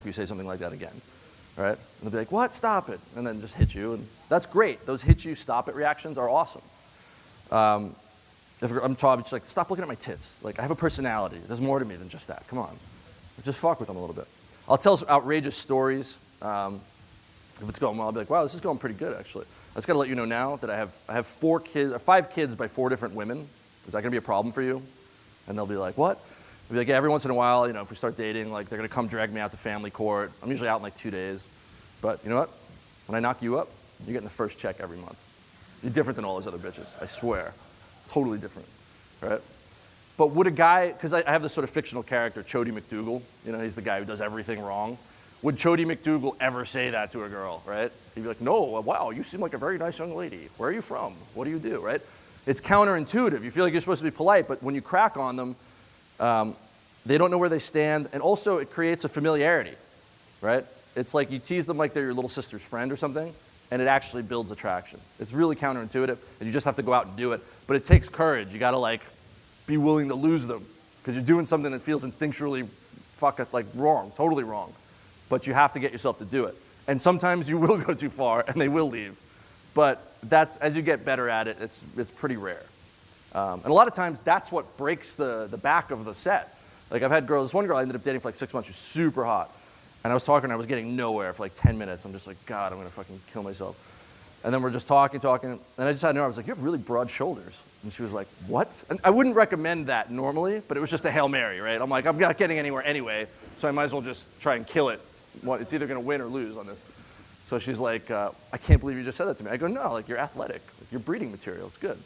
if you say something like that again, right? And they'll be like, what? Stop it. And then just hit you. And that's great. Those hit you, stop it reactions are awesome. If I'm talking, just like, stop looking at my tits. Like, I have a personality. There's more to me than just that. Come on. Just fuck with them a little bit. I'll tell some outrageous stories. If it's going well, I'll be like, wow, this is going pretty good, actually. I just got to let you know now that I have 5 kids by 4 different women. Is that going to be a problem for you? And they'll be like, what? I'll be like, yeah, every once in a while, you know, if we start dating, like, they're going to come drag me out to family court. I'm usually out in like 2 days. But you know what? When I knock you up, you're getting the first check every month. You're different than all those other bitches, I swear. Totally different, right? But would a guy, because I have this sort of fictional character, Chody McDougal, you know, he's the guy who does everything wrong. Would Chody McDougal ever say that to a girl, right? He'd be like, no, wow, you seem like a very nice young lady. Where are you from? What do you do, right? It's counterintuitive. You feel like you're supposed to be polite, but when you crack on them, they don't know where they stand, and also it creates a familiarity, right? It's like you tease them like they're your little sister's friend or something, and it actually builds attraction. It's really counterintuitive, and you just have to go out and do it. But it takes courage. You gotta like be willing to lose them, because you're doing something that feels instinctually like wrong, totally wrong. But you have to get yourself to do it. And sometimes you will go too far, and they will leave. But that's, as you get better at it, it's pretty rare. And a lot of times, that's what breaks the back of the set. Like I've had girls, this one girl I ended up dating for like 6 months, she was super hot. And I was talking, I was getting nowhere for like 10 minutes. I'm just like, God, I'm gonna fucking kill myself. And then we're just talking, and I decided to know, I was like, you have really broad shoulders. And she was like, what? And I wouldn't recommend that normally, but it was just a Hail Mary, right? I'm like, I'm not getting anywhere anyway, so I might as well just try and kill it. It's either gonna win or lose on this. So she's like, I can't believe you just said that to me. I go, no, like you're athletic, like, you're breeding material, it's good.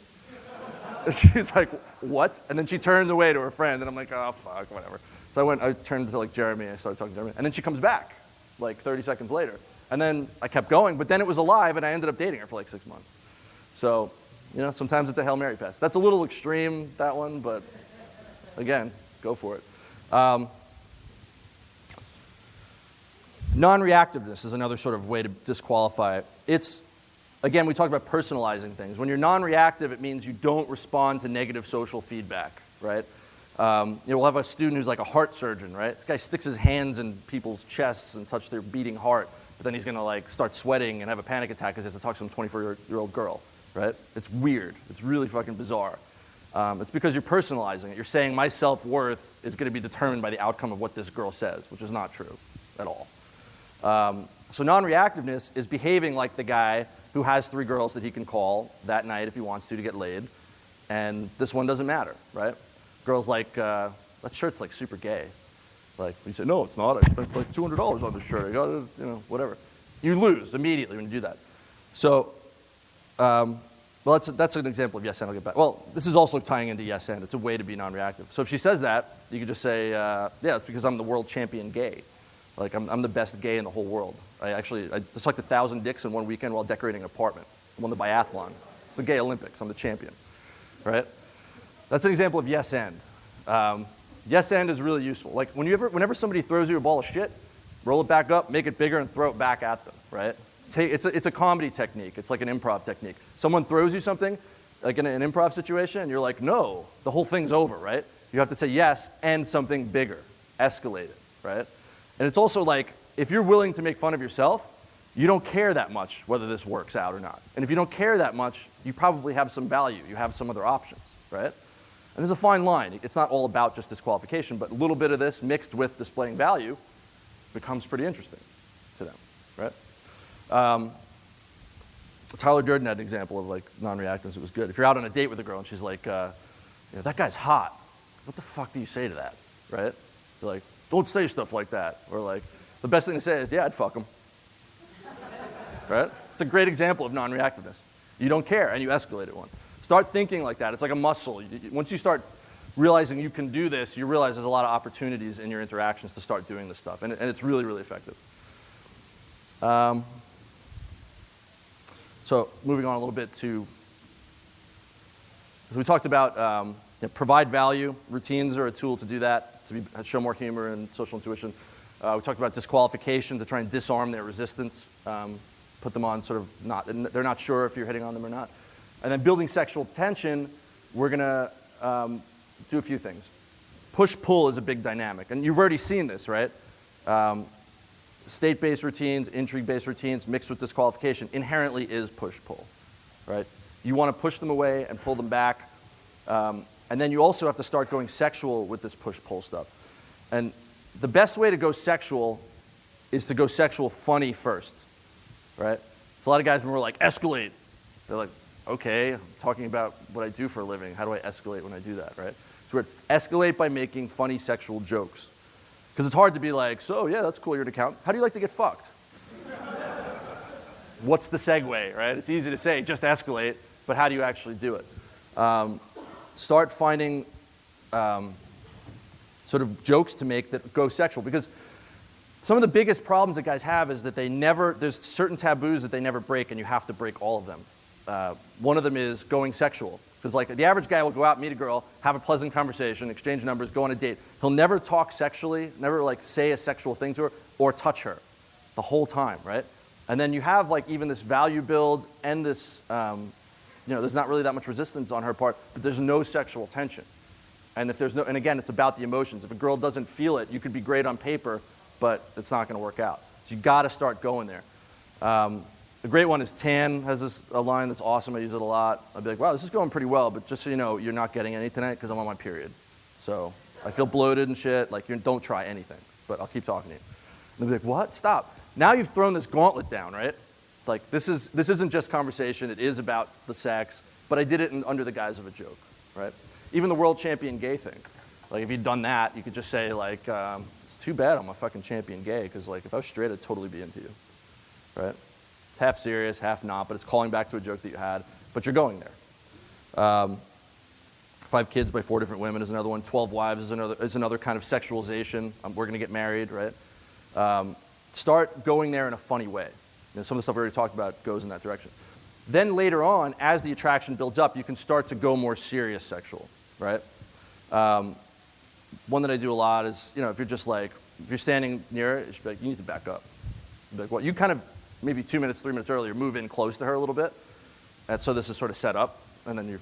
And she's like, what? And then she turned away to her friend, and I'm like, oh, fuck, whatever. So I turned to like Jeremy, I started talking to Jeremy, and then she comes back, like 30 seconds later. And then I kept going, but then it was alive, and I ended up dating her for like 6 months. So, you know, sometimes it's a Hail Mary pass. That's a little extreme, that one, but again, go for it. Non-reactiveness is another sort of way to disqualify it. It's, again, we talked about personalizing things. When you're non-reactive, it means you don't respond to negative social feedback, right? You know, we'll have a student who's like a heart surgeon, right? This guy sticks his hands in people's chests and touch their beating heart, but then he's gonna like start sweating and have a panic attack because he has to talk to some 24-year-old girl, right? It's weird. It's really fucking bizarre. It's because you're personalizing it. You're saying my self-worth is gonna be determined by the outcome of what this girl says, which is not true at all. So non-reactiveness is behaving like the guy who has 3 girls that he can call that night if he wants to get laid, and this one doesn't matter, right? Girls like, that shirt's like super gay. Like, you say, no, it's not. I spent like $200 on this shirt. I got it, you know, whatever. You lose immediately when you do that. So, well, that's an example of yes and. I'll get back. Well, this is also tying into yes and. It's a way to be non-reactive. So if she says that, you could just say, yeah, it's because I'm the world champion gay. Like, I'm the best gay in the whole world. I sucked 1,000 dicks in one weekend while decorating an apartment. I won the biathlon. It's the gay Olympics. I'm the champion, right? That's an example of yes and. Yes and is really useful. Like whenever somebody throws you a ball of shit, roll it back up, make it bigger, and throw it back at them, right? It's a comedy technique. It's like an improv technique. Someone throws you something, like in an improv situation, and you're like, no, the whole thing's over, right? You have to say yes and something bigger, escalate it, right? And it's also like, if you're willing to make fun of yourself, you don't care that much whether this works out or not. And if you don't care that much, you probably have some value. You have some other options, right? And there's a fine line. It's not all about just disqualification, but a little bit of this mixed with displaying value becomes pretty interesting to them, right? Tyler Durden had an example of like non-reactance. It was good. If you're out on a date with a girl and she's like, that guy's hot, what the fuck do you say to that, right? You're like, don't say stuff like that. Or like, the best thing to say is, yeah, I'd fuck him, right? It's a great example of non-reactiveness. You don't care and you escalate it one. Start thinking like that. It's like a muscle. Once you start realizing you can do this, you realize there's a lot of opportunities in your interactions to start doing this stuff. And it's really, really effective. So moving on a little bit to, we talked about provide value. Routines are a tool to do that, to show more humor and social intuition. We talked about disqualification to try and disarm their resistance, put them on sort of they're not sure if you're hitting on them or not. And then building sexual tension, we're gonna do a few things. Push-pull is a big dynamic, and you've already seen this, right? state-based routines, intrigue-based routines mixed with disqualification inherently is push-pull, right? You want to push them away and pull them back. And then you also have to start going sexual with this push-pull stuff. And the best way to go sexual is to go sexual funny first, right? So a lot of guys, when we're like, escalate, they're like, okay, I'm talking about what I do for a living. How do I escalate when I do that, right? So we're escalate by making funny sexual jokes. Because it's hard to be like, so yeah, that's cool, you're an accountant. How do you like to get fucked? What's the segue, right? It's easy to say, just escalate, but how do you actually do it? Start finding sort of jokes to make that go sexual. Because some of the biggest problems that guys have is that there's certain taboos that they never break, and you have to break all of them. One of them is going sexual. Because like the average guy will go out, meet a girl, have a pleasant conversation, exchange numbers, go on a date. He'll never talk sexually, never like say a sexual thing to her or touch her the whole time, right? And then you have like even this value build and this, there's not really that much resistance on her part, but there's no sexual tension. And if there's no, and again, it's about the emotions. If a girl doesn't feel it, you could be great on paper, but it's not going to work out. So you got to start going there. The great one is Tan has a line that's awesome. I use it a lot. I'll be like, wow, this is going pretty well, but just so you know, you're not getting any tonight because I'm on my period. So I feel bloated and shit. Like, don't try anything, but I'll keep talking to you. And they'll be like, what? Stop. Now you've thrown this gauntlet down, right? Like, this isn't just conversation. It is about the sex, but I did it under the guise of a joke, right? Even the world champion gay thing. Like, if you'd done that, you could just say, like, it's too bad I'm a fucking champion gay, because, like, if I was straight, I'd totally be into you, right? It's half serious, half not, but it's calling back to a joke that you had, but you're going there. 5 kids by 4 different women is another one. 12 wives is another kind of sexualization. We're going to get married, right? Start going there in a funny way. Some of the stuff we already talked about goes in that direction. Then later on, as the attraction builds up, you can start to go more serious sexual, right? One that I do a lot is, if you're just like, if you're standing near it, you should be like, you need to back up. You'd be like, well, you kind of, maybe 2 minutes, 3 minutes earlier, move in close to her a little bit. And so this is sort of set up, and then you're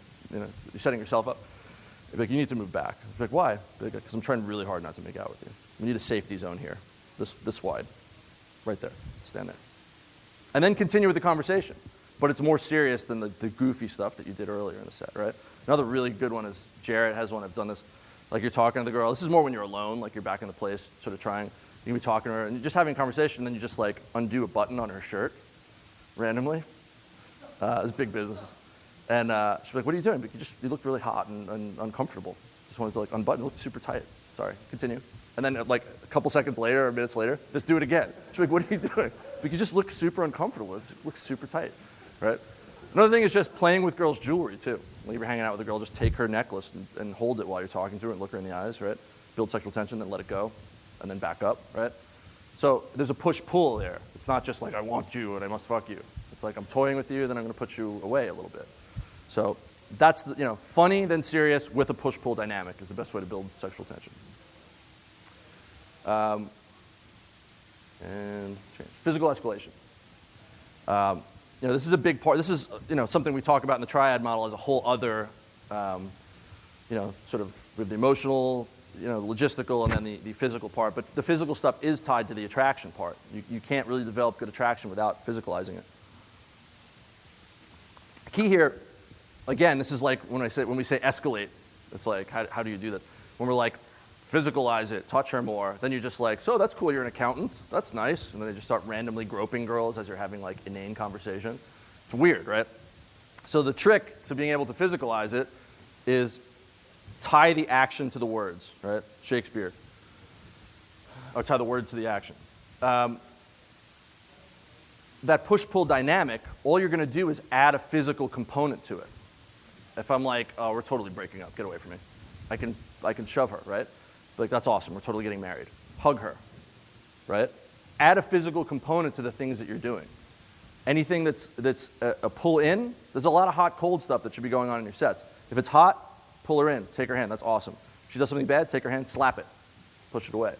setting yourself up. You'd be like, you need to move back. You'd be like, why? Because I'm trying really hard not to make out with you. We need a safety zone here, this wide, right there, stand there. And then continue with the conversation. But it's more serious than the goofy stuff that you did earlier in the set, right? Another really good one is, Jarrett has one, I've done this. Like you're talking to the girl. This is more when you're alone, like you're back in the place, sort of trying. You can be talking to her, and you're just having a conversation, and then you just like undo a button on her shirt randomly. It's big business. And she's like, what are you doing? But you look really hot and uncomfortable. Just wanted to like unbutton, it looked super tight. Sorry, continue. And then like a couple seconds later, or minutes later, just do it again. She's like, what are you doing? But you just look super uncomfortable. It looks super tight, right? Another thing is just playing with girls' jewelry too. When you're hanging out with a girl, just take her necklace and hold it while you're talking to her and look her in the eyes, right? Build sexual tension, then let it go, and then back up, right? So there's a push-pull there. It's not just like, I want you and I must fuck you. It's like, I'm toying with you, then I'm going to put you away a little bit. So that's, funny, then serious, with a push-pull dynamic is the best way to build sexual tension. And change. Physical escalation. This is a big part. This is, something we talk about in the triad model as a whole other, sort of with the emotional, logistical, and then the physical part. But the physical stuff is tied to the attraction part. You can't really develop good attraction without physicalizing it. The key here, again, this is like when we say escalate. It's like, how do you do that? When we're like, physicalize it, touch her more, then you're just like, so that's cool, you're an accountant, that's nice. And then they just start randomly groping girls as you're having like inane conversation. It's weird, right? So the trick to being able to physicalize it is tie the action to the words, right? Shakespeare. Or tie the word to the action. That push-pull dynamic, all you're going to do is add a physical component to it. If I'm like, oh, we're totally breaking up, get away from me. I can shove her, right? Like, that's awesome, we're totally getting married. Hug her, right? Add a physical component to the things that you're doing. Anything that's a pull in, there's a lot of hot, cold stuff that should be going on in your sets. If it's hot, pull her in, take her hand, that's awesome. If she does something bad, take her hand, slap it, push it away.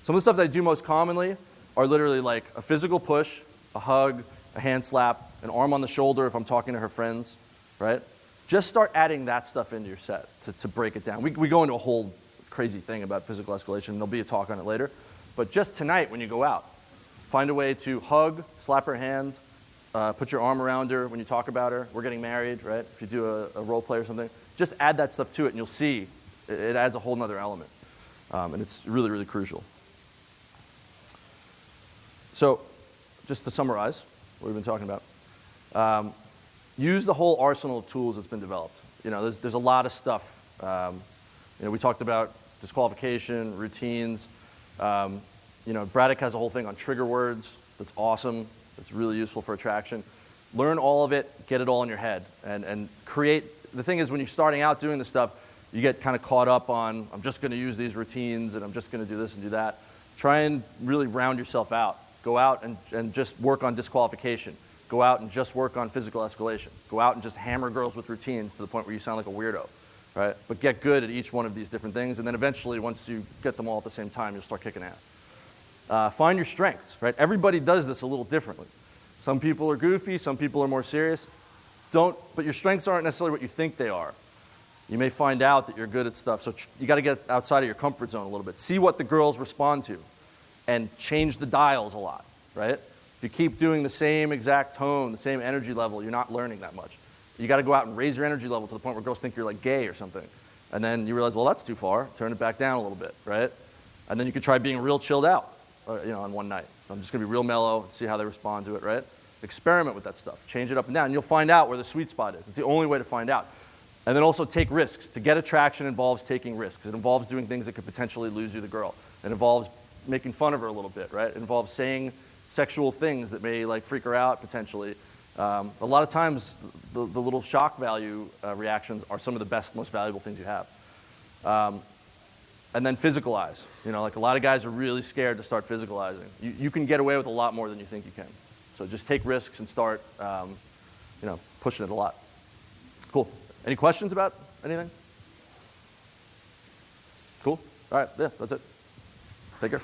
Some of the stuff that I do most commonly are literally like a physical push, a hug, a hand slap, an arm on the shoulder if I'm talking to her friends, right? Just start adding that stuff into your set to break it down. We go into a whole crazy thing about physical escalation, and there'll be a talk on it later. But just tonight when you go out, Find a way to hug, slap her hand, put your arm around her when you talk about her. We're getting married, right? If you do a role play or something, just add that stuff to it, and you'll see it adds a whole nother element. And it's really, really crucial. So just to summarize what we've been talking about, use the whole arsenal of tools that's been developed. There's a lot of stuff. We talked about disqualification, routines. Braddock has a whole thing on trigger words that's awesome. It's really useful for attraction. Learn all of it, get it all in your head, and create. The thing is, when you're starting out doing this stuff, you get kind of caught up on, I'm just going to use these routines, and I'm just going to do this and do that. Try and really round yourself out. Go out and just work on disqualification. Go out and just work on physical escalation. Go out and just hammer girls with routines to the point where you sound like a weirdo, right? But get good at each one of these different things, and then eventually, once you get them all at the same time, you'll start kicking ass. Find your strengths, right? Everybody does this a little differently. Some people are goofy, some people are more serious. But your strengths aren't necessarily what you think they are. You may find out that you're good at stuff, so you got to get outside of your comfort zone a little bit. See what the girls respond to, and change the dials a lot, right? If you keep doing the same exact tone, the same energy level, you're not learning that much. You got to go out and raise your energy level to the point where girls think you're like gay or something. And then you realize, well, that's too far. Turn it back down a little bit, right? And then you could try being real chilled out, on one night. I'm just going to be real mellow and see how they respond to it, right? Experiment with that stuff. Change it up and down. And you'll find out where the sweet spot is. It's the only way to find out. And then also take risks. To get attraction involves taking risks. It involves doing things that could potentially lose you the girl. It involves making fun of her a little bit, right? It involves saying sexual things that may freak her out potentially. A lot of times, the little shock value reactions are some of the best, most valuable things you have. And then physicalize. A lot of guys are really scared to start physicalizing. You can get away with a lot more than you think you can. So just take risks and start, pushing it a lot. Cool. Any questions about anything? Cool. All right. Yeah, that's it. Take care.